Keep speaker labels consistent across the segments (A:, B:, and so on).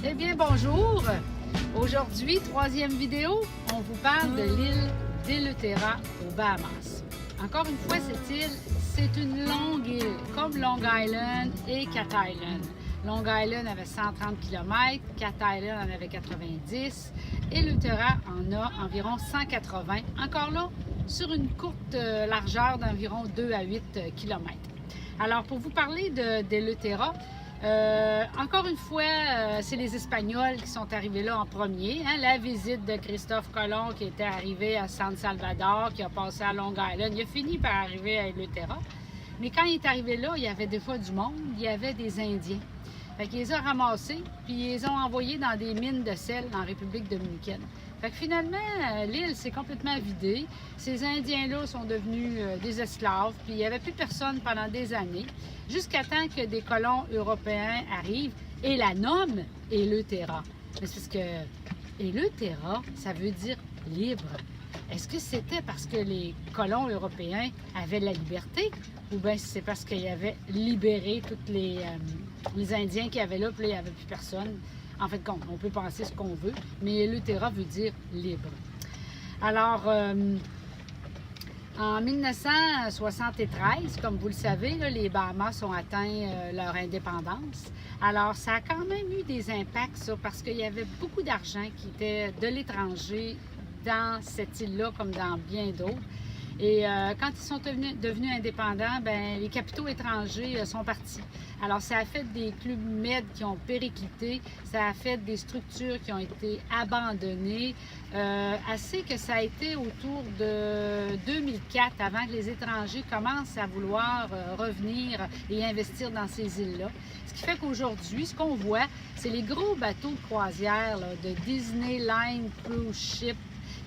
A: Eh bien, bonjour! Aujourd'hui, troisième vidéo, on vous parle de l'île d'Eleuthera aux Bahamas. Encore une fois, cette île, c'est une longue île, comme Long Island et Cat Island. Long Island avait 130 km, Cat Island en avait 90, Eleuthera en a environ 180, encore là, sur une courte largeur d'environ 2 à 8 km. Alors, pour vous parler d'Eleuthera, encore une fois, c'est les Espagnols qui sont arrivés là en premier. Hein? La visite de Christophe Colomb qui était arrivé à San Salvador, qui a passé à Long Island. Il a fini par arriver à Eleuthera. Mais quand il est arrivé là, il y avait des fois du monde, il y avait des Indiens. Fait qu'il les a ramassés, puis ils les ont envoyés dans des mines de sel en République dominicaine. Fait que finalement, l'île s'est complètement vidée. Ces Indiens-là sont devenus des esclaves, puis il n'y avait plus personne pendant des années, jusqu'à temps que des colons européens arrivent et la nomment Eleuthera. Mais c'est parce que Eleuthera, ça veut dire libre. Est-ce que c'était parce que les colons européens avaient la liberté ou bien c'est parce qu'ils avaient libéré tous les Indiens qui avaient là, puis là, il n'y avait plus personne? En fait, on peut penser ce qu'on veut, mais Eleuthera veut dire libre. Alors, en 1973, comme vous le savez, là, les Bahamas ont atteint leur indépendance. Alors, ça a quand même eu des impacts, ça, parce qu'il y avait beaucoup d'argent qui était de l'étranger dans cette île-là, comme dans bien d'autres. Et quand ils sont devenus indépendants, ben, les capitaux étrangers sont partis. Alors, ça a fait des clubs med qui ont périclité, ça a fait des structures qui ont été abandonnées, assez que ça a été autour de 2004, avant que les étrangers commencent à vouloir revenir et investir dans ces îles-là. Ce qui fait qu'aujourd'hui, ce qu'on voit, c'est les gros bateaux de croisière là, de Disneyland Cruise Ship,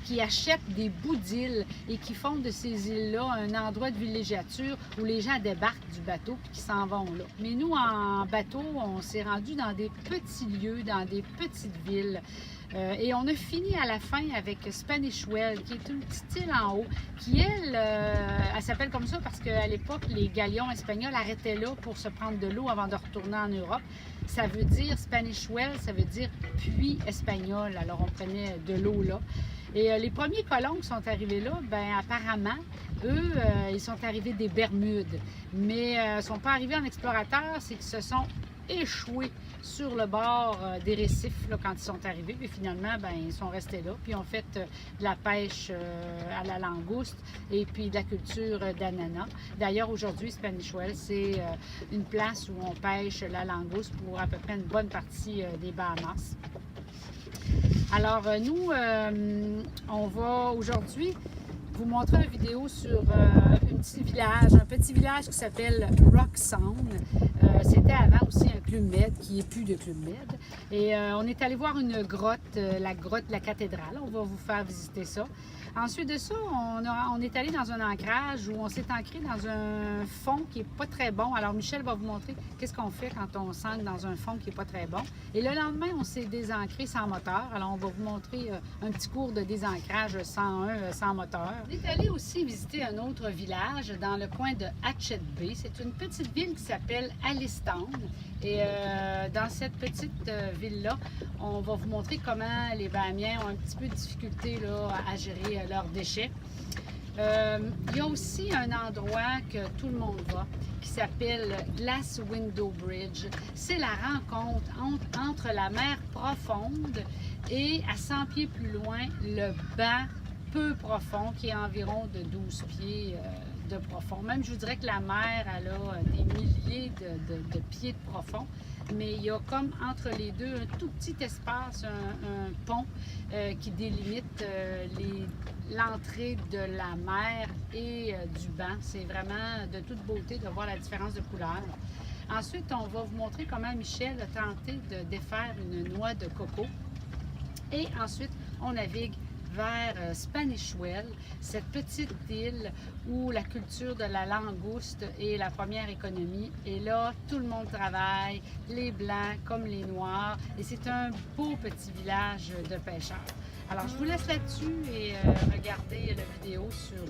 A: qui achètent des bouts d'îles et qui font de ces îles-là un endroit de villégiature où les gens débarquent du bateau et qui s'en vont là. Mais nous, en bateau, on s'est rendu dans des petits lieux, dans des petites villes. Et on a fini à la fin avec Spanish Well, qui est une petite île en haut, qui, elle s'appelle comme ça parce qu'à l'époque, les galions espagnols arrêtaient là pour se prendre de l'eau avant de retourner en Europe. Ça veut dire, Spanish Well, ça veut dire puits espagnol. Alors, on prenait de l'eau là. Et les premiers colons qui sont arrivés là, bien, apparemment, eux, ils sont arrivés des Bermudes. Mais ils ne sont pas arrivés en explorateurs, c'est qu'ils se sont échoués sur le bord des récifs là, quand ils sont arrivés. Puis finalement, bien, ils sont restés là. Puis ils ont fait de la pêche à la langouste et puis de la culture d'ananas. D'ailleurs, aujourd'hui, Spanish Well, c'est une place où on pêche la langouste pour à peu près une bonne partie des Bahamas. Alors, nous, on va aujourd'hui vous montrer une vidéo sur un petit village qui s'appelle Rock Sound. C'était avant aussi un club med, qui n'est plus de club med. Et on est allé voir une grotte, la grotte de la cathédrale. On va vous faire visiter ça. Ensuite de ça, on est allé dans un ancrage où on s'est ancré dans un fond qui n'est pas très bon. Alors, Michel va vous montrer qu'est-ce qu'on fait quand on s'ancre dans un fond qui n'est pas très bon. Et le lendemain, on s'est désancré sans moteur. Alors, on va vous montrer un petit cours de désancrage 101 sans moteur. On est allé aussi visiter un autre village dans le coin de Hatchet Bay. C'est une petite ville qui s'appelle Allistown. Et dans cette petite ville-là, on va vous montrer comment les Bahamiens ont un petit peu de difficulté là, à gérer leurs déchets. Il y a aussi un endroit que tout le monde va qui s'appelle Glass Window Bridge. C'est la rencontre entre la mer profonde et à 100 pieds plus loin, le banc peu profond qui est environ de 12 pieds de profond. Même, je vous dirais que la mer, elle a des milliers de pieds de profond, mais il y a comme entre les deux un tout petit espace, un pont qui délimite l'entrée de la mer et du banc. C'est vraiment de toute beauté de voir la différence de couleur. Ensuite, on va vous montrer comment Michel a tenté de défaire une noix de coco. Et ensuite, on navigue vers Spanish Well, cette petite île où la culture de la langouste est la première économie. Et là, tout le monde travaille, les Blancs comme les Noirs. Et c'est un beau petit village de pêcheurs. Alors, je vous laisse là-dessus et regardez la vidéo sur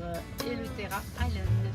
A: Eleuthera Island.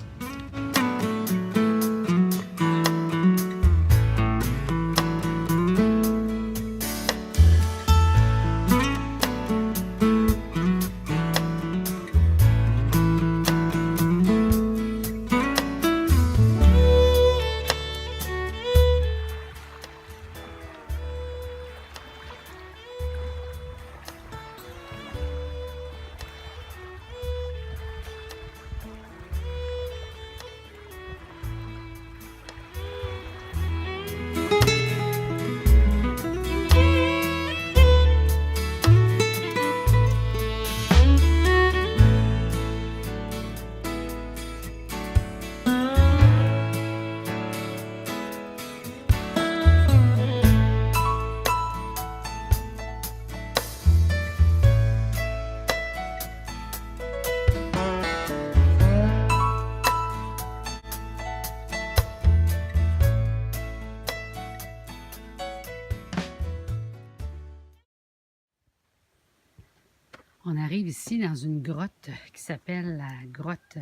A: On arrive ici dans une grotte qui s'appelle la grotte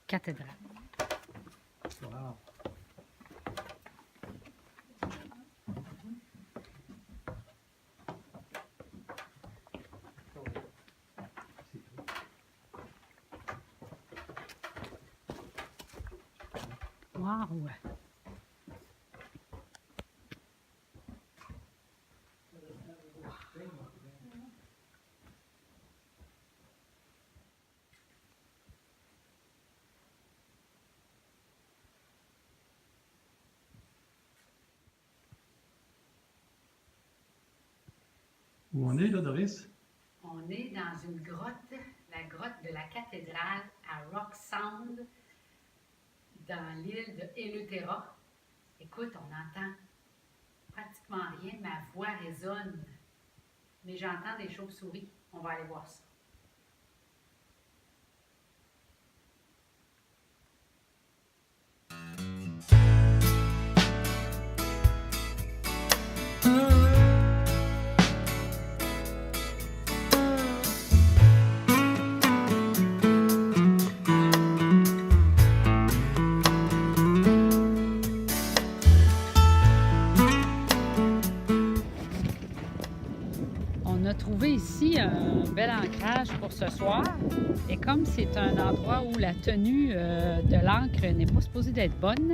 A: cathédrale.
B: Wow.
A: Wow!
B: Où on est là, Doris?
A: On est dans une grotte, la grotte de la cathédrale à Rock Sound, dans l'île de Eleuthera. Écoute, on entend pratiquement rien, ma voix résonne, mais j'entends des chauves-souris. On va aller voir ça. On a trouvé ici un bel ancrage pour ce soir. Et comme c'est un endroit où la tenue de l'ancre n'est pas supposée d'être bonne,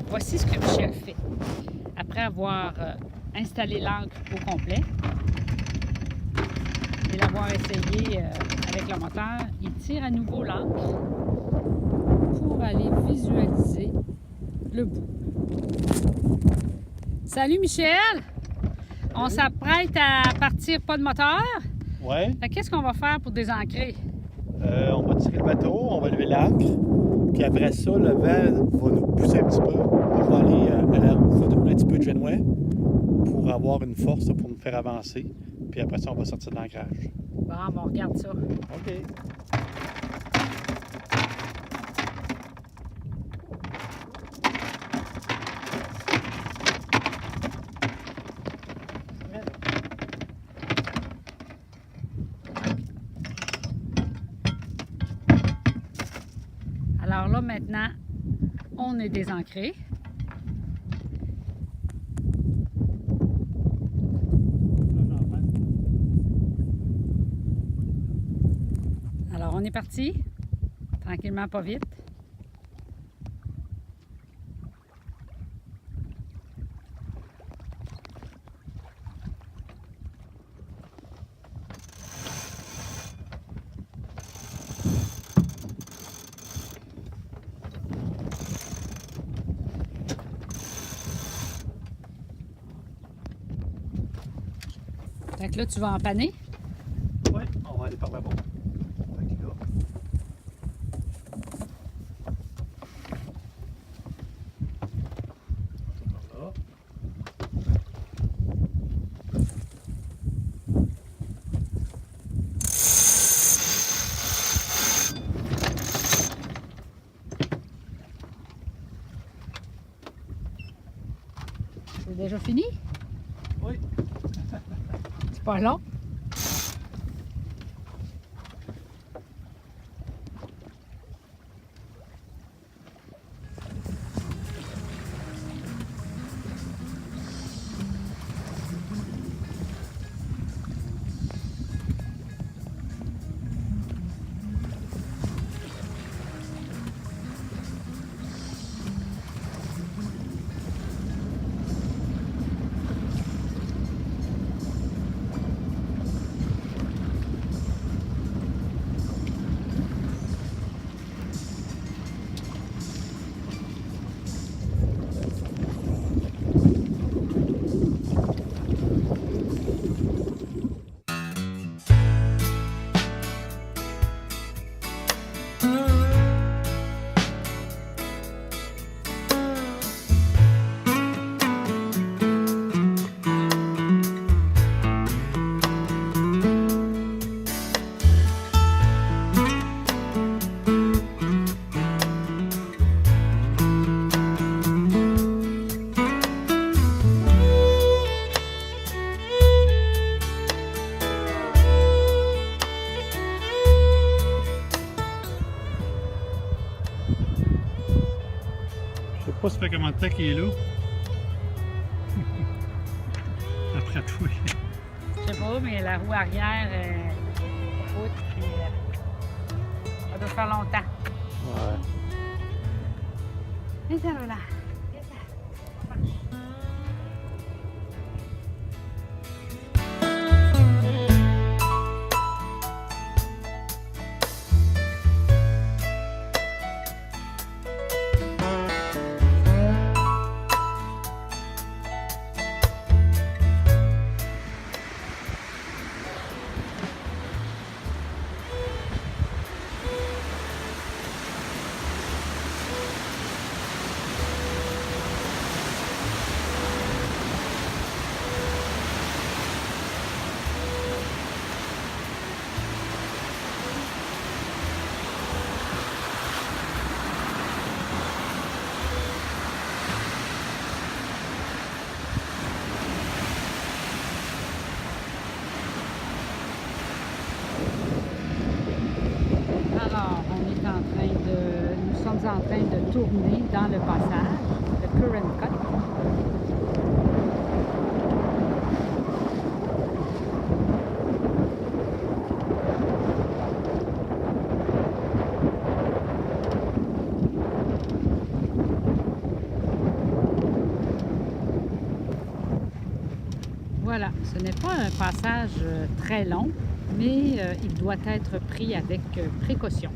A: voici ce que Michel fait. Après avoir installé l'ancre au complet et l'avoir essayé avec le moteur, il tire à nouveau l'ancre pour aller visualiser le bout. Salut Michel! On s'apprête à partir pas de moteur.
B: Ouais.
A: Qu'est-ce qu'on va faire pour désancrer?
B: On va tirer le bateau, on va lever l'ancre. Puis après ça, le vent va nous pousser un petit peu. On va aller à la redonner un petit peu de genouet pour avoir une force pour nous faire avancer. Puis après ça, on va sortir de l'ancrage.
A: Bon, on regarde ça.
B: OK.
A: Alors là, maintenant, on est désancré. Alors, on est parti. Tranquillement, pas vite. Fait que là, tu vas empanner.
B: Oui, on va aller par là-bas.
A: C'est déjà fini?
B: Oui.
A: C'est pas long.
B: pas ça fait combien de temps qu'il est là. Après tout.
A: Je sais pas, mais la roue arrière route, puis ça doit faire longtemps.
B: Ouais.
A: Et ça voilà. Nous sommes en train de tourner dans le passage, le Current Cut. Voilà, ce n'est pas un passage très long, mais il doit être pris avec précaution.